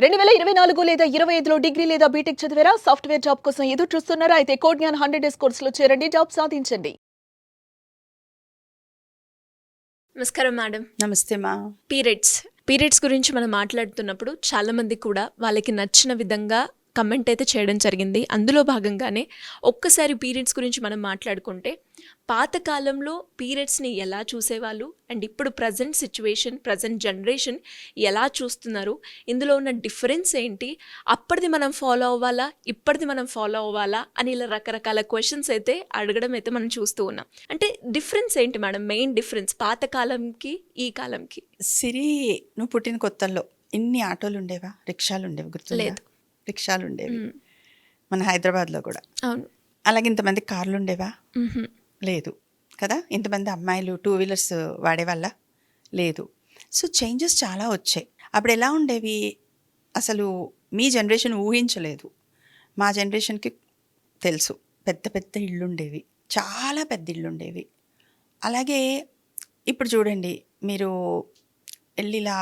2024 లేదా 25లో డిగ్రీ లేదా బీటెక్ చదివారా? సాఫ్ట్‌వేర్ జాబ్ కోసం ఎదురు చూస్తున్నారా? అయితే కోడ్ జ్ఞాన్ 100 డేస్ కోర్సులో చేరండి. జాబ్ సాధించండి. నమస్కారం మేడం. నమస్తే మా. పీరియడ్స్ గురించి మనం మాట్లాడుతున్నప్పుడు చాలామంది కూడా వాళ్ళకి నచ్చిన విధంగా కమెంట్ అయితే చేయడం జరిగింది. అందులో భాగంగానే ఒక్కసారి పీరియడ్స్ గురించి మనం మాట్లాడుకుంటే పాతకాలంలో పీరియడ్స్ని ఎలా చూసేవాళ్ళు అండ్ ఇప్పుడు ప్రజెంట్ జనరేషన్ ఎలా చూస్తున్నారు, ఇందులో ఉన్న డిఫరెన్స్ ఏంటి, అప్పటిది మనం ఫాలో అవ్వాలా ఇప్పటిది మనం ఫాలో అవ్వాలా అని ఇలా రకరకాల క్వశ్చన్స్ అయితే అడగడం అయితే మనం చూస్తూ ఉన్నాం. అంటే డిఫరెన్స్ ఏంటి మేడం, మెయిన్ డిఫరెన్స్ పాతకాలంకి ఈ కాలంకి? సిరి, నువ్వు పుట్టిన కొత్తల్లో ఇన్ని ఆటోలు ఉండేవా, రిక్షాలు ఉండేవి? గుర్తు లేదు. రిక్షాలు ఉండేవి మన హైదరాబాద్లో కూడా. అవును. అలాగే ఇంతమంది కార్లు ఉండేవా? లేదు కదా. ఇంతమంది అమ్మాయిలు 2 వీలర్స్ వాడేవాళ్ళ? లేదు. సో చేంజెస్ చాలా వచ్చాయి. అప్పుడు ఎలా ఉండేవి అసలు మీ జనరేషన్ ఊహించలేదు, మా జనరేషన్కి తెలుసు. పెద్ద పెద్ద ఇళ్ళు ఉండేవి, చాలా పెద్ద ఇళ్ళు ఉండేవి. అలాగే ఇప్పుడు చూడండి, మీరు వెళ్ళిలా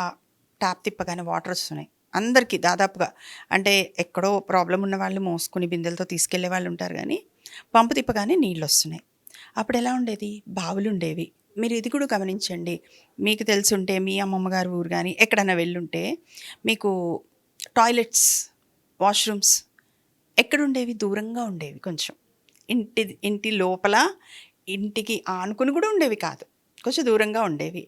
ట్యాప్ తిప్పగానే వాటర్ వస్తున్నాయి అందరికీ దాదాపుగా. అంటే ఎక్కడో ప్రాబ్లం ఉన్న వాళ్ళు మోసుకుని బిందెలతో తీసుకెళ్లే వాళ్ళు ఉంటారు, కానీ పంపు తిప్పగానే నీళ్ళు వస్తున్నాయి. అప్పుడు ఎలా ఉండేది, బావులు ఉండేవి. మీరు ఇది కూడా గమనించండి, మీకు తెలుసుంటే మీ అమ్మమ్మ గారు ఊరు కానీ ఎక్కడైనా వెళ్ళుంటే మీకు టాయిలెట్స్, వాష్రూమ్స్ ఎక్కడుండేవి? దూరంగా ఉండేవి. కొంచెం ఇంటి లోపల, ఇంటికి ఆనుకుని కూడా ఉండేవి కాదు, కొంచెం దూరంగా ఉండేవి.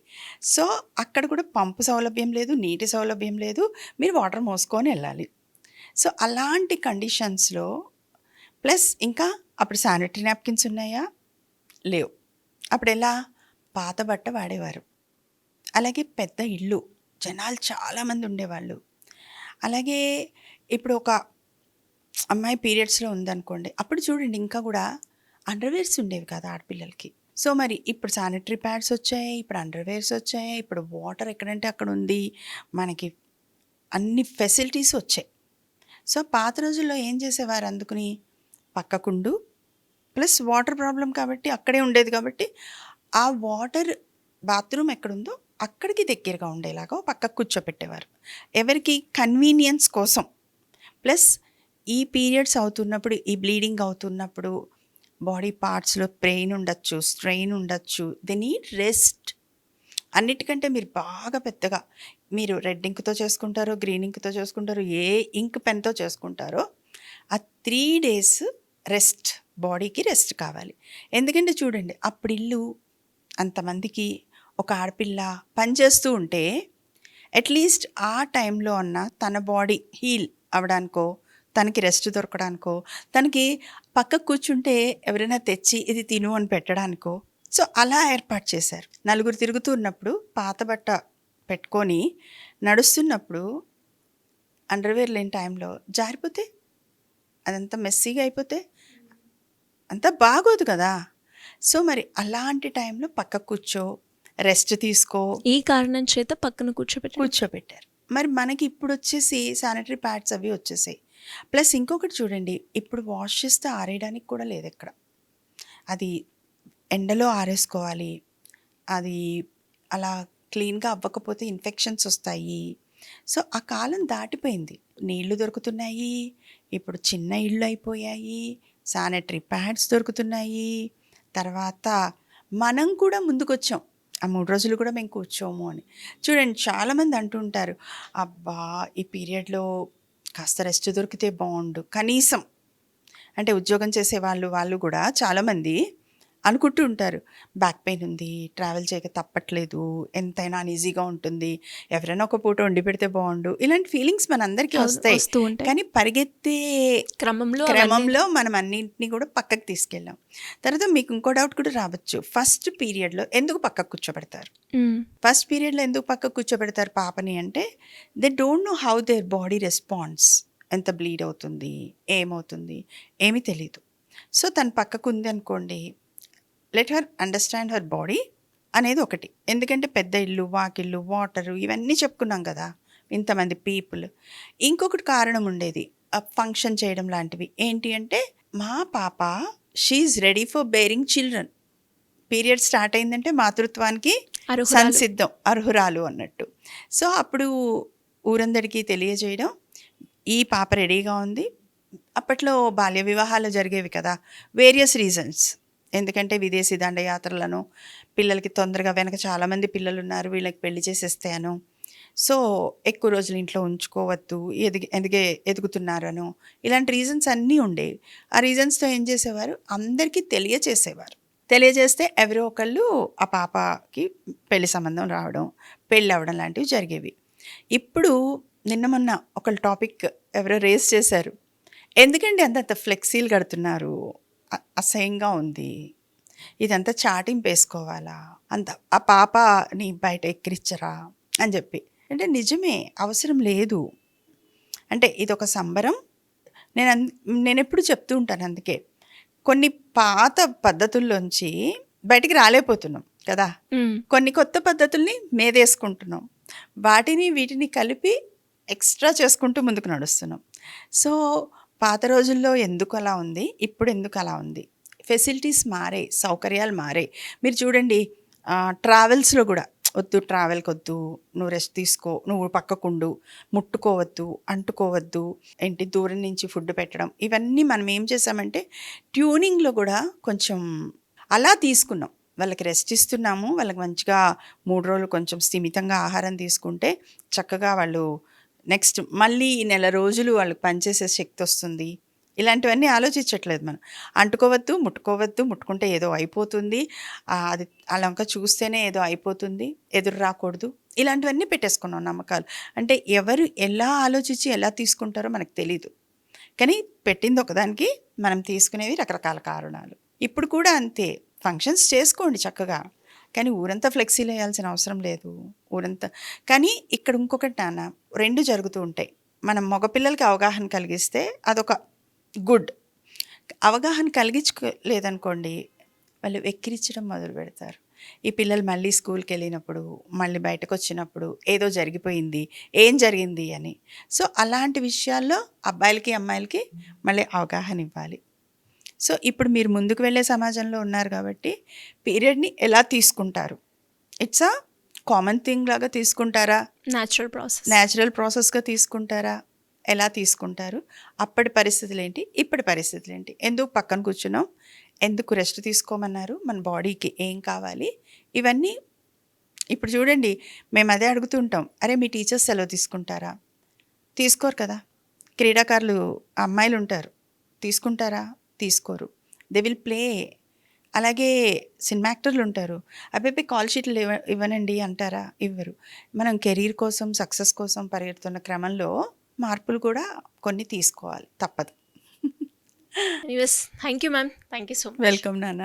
సో అక్కడ కూడా పంపు సౌలభ్యం లేదు, నీటి సౌలభ్యం లేదు, మీరు వాటర్ మోసుకొని వెళ్ళాలి. సో అలాంటి కండిషన్స్లో ప్లస్ ఇంకా అప్పుడు శానిటరీ నాప్కిన్స్ ఉన్నాయా? లేవు. అప్పుడు ఎలా? పాత బట్ట వాడేవారు. అలాగే పెద్ద ఇల్లు, జనాలు చాలామంది ఉండేవాళ్ళు. అలాగే ఇప్పుడు ఒక అమ్మాయి పీరియడ్స్లో ఉందనుకోండి, అప్పుడు చూడండి ఇంకా కూడా అండర్వేర్స్ ఉండేవి కదా ఆడపిల్లలకి. సో మరి ఇప్పుడు శానిటరీ ప్యాడ్స్ వచ్చాయి, ఇప్పుడు అండర్వేర్స్ వచ్చాయి, ఇప్పుడు వాటర్ ఎక్కడంటే అక్కడ ఉంది, మనకి అన్ని ఫెసిలిటీస్ వచ్చాయి. సో పాత రోజుల్లో ఏం చేసేవారు, అందుకుని పక్కకుండు ప్లస్ వాటర్ ప్రాబ్లం కాబట్టి అక్కడే ఉండేది కాబట్టి ఆ వాటర్ బాత్రూమ్ ఎక్కడుందో అక్కడికి దగ్గరగా ఉండేలాగా పక్కకు కూర్చోపెట్టేవారు, ఎవరికి కన్వీనియన్స్ కోసం. ప్లస్ ఈ పీరియడ్స్ అవుతున్నప్పుడు, ఈ బ్లీడింగ్ అవుతున్నప్పుడు బాడీ పార్ట్స్లో పెయిన్ ఉండొచ్చు, స్ట్రెయిన్ ఉండొచ్చు, దే నీడ్ రెస్ట్. అన్నిటికంటే మీరు బాగా పెద్దగా మీరు రెడ్ ఇంక్తో చేసుకుంటారో, గ్రీన్ ఇంక్తో చేసుకుంటారో, ఏ ఇంక్ పెన్తో చేసుకుంటారో, ఆ 3 days రెస్ట్, బాడీకి రెస్ట్ కావాలి. ఎందుకంటే చూడండి, అప్పుడు ఇల్లు అంతమందికి ఒక ఆడపిల్ల పనిచేస్తూ ఉంటే అట్లీస్ట్ ఆ టైంలో అన్న తన బాడీ హీల్ అవ్వడానికో, తనకి రెస్ట్ దొరకడానికో, తనకి పక్కకు కూర్చుంటే ఎవరైనా తెచ్చి ఇది తిను అని పెట్టడానికో, సో అలా ఏర్పాటు చేశారు. నలుగురు తిరుగుతూ ఉన్నప్పుడు పాత బట్ట పెట్టుకొని నడుస్తున్నప్పుడు అండర్వేర్ లేని టైంలో జారిపోతే, అదంతా మెస్సీగా అయిపోతే అంతా బాగోదు కదా. సో మరి అలాంటి టైంలో పక్క కూర్చో, రెస్ట్ తీసుకో, ఈ కారణం చేత పక్కన కూర్చోబెట్టారు. మరి మనకి ఇప్పుడు వచ్చేసి శానిటరీ ప్యాడ్స్ అవి వచ్చేసాయి. ప్లస్ ఇంకొకటి చూడండి, ఇప్పుడు వాష్ చేస్తే ఆరేయడానికి కూడా లేదు ఎక్కడ. అది ఎండలో ఆరేసుకోవాలి, అది అలా క్లీన్గా అవ్వకపోతే ఇన్ఫెక్షన్స్ వస్తాయి. సో ఆ కాలం దాటిపోయింది. నీళ్లు దొరుకుతున్నాయి, ఇప్పుడు చిన్న ఇళ్ళు అయిపోయాయి, శానిటరీ ప్యాడ్స్ దొరుకుతున్నాయి. తర్వాత మనం కూడా ముందుకొచ్చాం, ఆ 3 రోజులు కూడా మేము కూర్చోము అని. చూడండి, చాలామంది అంటుంటారు, అబ్బా ఈ పీరియడ్లో కాస్త రెస్ట్ దొరికితే బాగుండు కనీసం. అంటే ఉద్యోగం చేసే వాళ్ళు కూడా చాలామంది అనుకుంటూ ఉంటారు, బ్యాక్ పెయిన్ ఉంది, ట్రావెల్ చేయక తప్పట్లేదు, ఎంతైనా అన్ఈజీగా ఉంటుంది, ఎవరైనా ఒక పూట వండి పెడితే బాగుండు, ఇలాంటి ఫీలింగ్స్ మనందరికీ వస్తాయి. కానీ పరిగెత్తే క్రమంలో మనం అన్నింటినీ కూడా పక్కకు తీసుకెళ్ళాం. తర్వాత మీకు ఇంకో డౌట్ కూడా రావచ్చు, ఫస్ట్ పీరియడ్లో ఎందుకు పక్కకు కూర్చోబెడతారు? ఫస్ట్ పీరియడ్లో ఎందుకు పక్కకు కూర్చోబెడతారు పాపని అంటే, they don't know how their body response, ఎంత బ్లీడ్ అవుతుంది, ఏమవుతుంది, ఏమీ తెలీదు. సో తను పక్కకు ఉంది అనుకోండి, let her understand her body అనేది ఒకటి. ఎందుకంటే పెద్ద ఇల్లు, వాకిళ్ళు, వాటరు ఇవన్నీ చెప్పుకున్నాం కదా, ఇంతమంది పీపుల్. ఇంకొకటి కారణం ఉండేది, ఫంక్షన్ చేయడం లాంటివి. ఏంటి అంటే, మా పాప she ready for bearing children. Period start అయిందంటే మాతృత్వానికి సంసిద్ధం, అర్హురాలు అన్నట్టు. సో అప్పుడు ఊరందరికీ తెలియజేయడం, ఈ పాప రెడీగా ఉంది. అప్పట్లో బాల్య వివాహాలు జరిగేవి కదా, వేరియస్ రీజన్స్. ఎందుకంటే విదేశీ దండయాత్రలను, పిల్లలకి తొందరగా వెనక చాలామంది పిల్లలు ఉన్నారు, వీళ్ళకి పెళ్లి చేసేస్తాను, సో ఎక్కువ రోజులు ఇంట్లో ఉంచుకోవద్దు, ఎదుగుతున్నారను, ఇలాంటి రీజన్స్ అన్నీ ఉండేవి. ఆ రీజన్స్తో ఏం చేసేవారు, అందరికీ తెలియచేసేవారు. తెలియజేస్తే ఎవరో ఒకళ్ళు ఆ పాపకి పెళ్లి సంబంధం రావడం, పెళ్ళి అవ్వడం లాంటివి జరిగేవి. ఇప్పుడు నిన్న మొన్న ఒకళ్ళు టాపిక్ ఎవరో రేస్ చేశారు, ఎందుకండి అంత ఫ్లెక్సీలు కడుతున్నారు, అసహ్యంగా ఉంది, ఇదంతా చాటింపు వేసుకోవాలా, అంత ఆ పాపని బయట ఎక్కిరిచ్చరా అని చెప్పి. అంటే నిజమే, అవసరం లేదు. అంటే ఇదొక సంబరం. నేను ఎప్పుడు చెప్తూ ఉంటాను, అందుకే కొన్ని పాత పద్ధతుల్లోంచి బయటికి రాలేకపోతున్నాం కదా, కొన్ని కొత్త పద్ధతుల్ని మేదేసుకుంటున్నాం, వీటిని కలిపి ఎక్స్ట్రా చేసుకుంటూ ముందుకు నడుస్తున్నాం. సో పాత రోజుల్లో ఎందుకు అలా ఉంది, ఇప్పుడు ఎందుకు అలా ఉంది, ఫెసిలిటీస్ మారాయి, సౌకర్యాలు మారాయి. మీరు చూడండి, ట్రావెల్స్లో కూడా వద్దు, ట్రావెల్కి వద్దు, నువ్వు రెస్ట్ తీసుకో, నువ్వు పక్కకుండు, ముట్టుకోవద్దు, అంటుకోవద్దు, ఏంటి దూరం నుంచి ఫుడ్ పెట్టడం, ఇవన్నీ మనం ఏం చేసామంటే ట్యూనింగ్లో కూడా కొంచెం అలా తీసుకున్నాం. వాళ్ళకి రెస్ట్ ఇస్తున్నాము, వాళ్ళకి మంచిగా 3 రోజులు కొంచెం స్థిమితంగా ఆహారం తీసుకుంటే చక్కగా వాళ్ళు నెక్స్ట్ మళ్ళీ 1 నెల రోజులు వాళ్ళకి పనిచేసే శక్తి వస్తుంది. ఇలాంటివన్నీ ఆలోచించట్లేదు మనం. అంటుకోవద్దు, ముట్టుకోవద్దు, ముట్టుకుంటే ఏదో అయిపోతుంది, అది అలంక చూస్తేనే ఏదో అయిపోతుంది, ఎదురు రాకూడదు, ఇలాంటివన్నీ పెట్టేసుకున్నాం నమ్మకాలు. అంటే ఎవరు ఎలా ఆలోచించి ఎలా తీసుకుంటారో మనకు తెలీదు, కానీ పెట్టింది ఒకదానికి, మనం తీసుకునేవి రకరకాల కారణాలు. ఇప్పుడు కూడా అంతే, ఫంక్షన్స్ చేసుకోండి చక్కగా, కానీ ఊరంతా ఫ్లెక్సీలు వేయాల్సిన అవసరం లేదు, ఊరంతా. కానీ ఇక్కడ ఇంకొకటి నాన్న, 2 జరుగుతూ ఉంటాయి. మనం మగపిల్లలకి అవగాహన కలిగిస్తే అదొక గుడ్, అవగాహన కలిగించుకోలేదనుకోండి, వాళ్ళు వెక్కిరించడం మొదలు పెడతారు. ఈ పిల్లలు మళ్ళీ స్కూల్కి వెళ్ళినప్పుడు, మళ్ళీ బయటకు వచ్చినప్పుడు ఏదో జరిగిపోయింది, ఏం జరిగింది అని. సో అలాంటి విషయాల్లో అబ్బాయిలకి అమ్మాయిలకి మళ్ళీ అవగాహన ఇవ్వాలి. సో ఇప్పుడు మీరు ముందుకు వెళ్ళే సమాజంలో ఉన్నారు కాబట్టి పీరియడ్ని ఎలా తీసుకుంటారు, ఇట్స్ అ కామన్ థింగ్ లాగా తీసుకుంటారా, న్యాచురల్ ప్రాసెస్గా తీసుకుంటారా, ఎలా తీసుకుంటారు, అప్పటి పరిస్థితులు ఏంటి, ఇప్పటి పరిస్థితులు ఏంటి, ఎందుకు పక్కన కూర్చున్నాం, ఎందుకు రెస్ట్ తీసుకోమన్నారు, మన బాడీకి ఏం కావాలి, ఇవన్నీ. ఇప్పుడు చూడండి, మేము అదే అడుగుతుంటాం, అరే మీ టీచర్స్ సెలవు తీసుకుంటారా, తీసుకోరు కదా. క్రీడాకారులు అమ్మాయిలు ఉంటారు, తీసుకుంటారా, తీసుకోరు, దే విల్ ప్లే. అలాగే సినిమా యాక్టర్లు ఉంటారు, అబ్బాయి కాల్ షీట్లు ఇవ్వనండి అంటారా, ఇవ్వరు. మనం కెరీర్ కోసం, సక్సెస్ కోసం పరిగెడుతున్న క్రమంలో మార్పులు కూడా కొన్ని తీసుకోవాలి, తప్పదు. Thank you ma'am, thank you so much. Welcome నాన్న.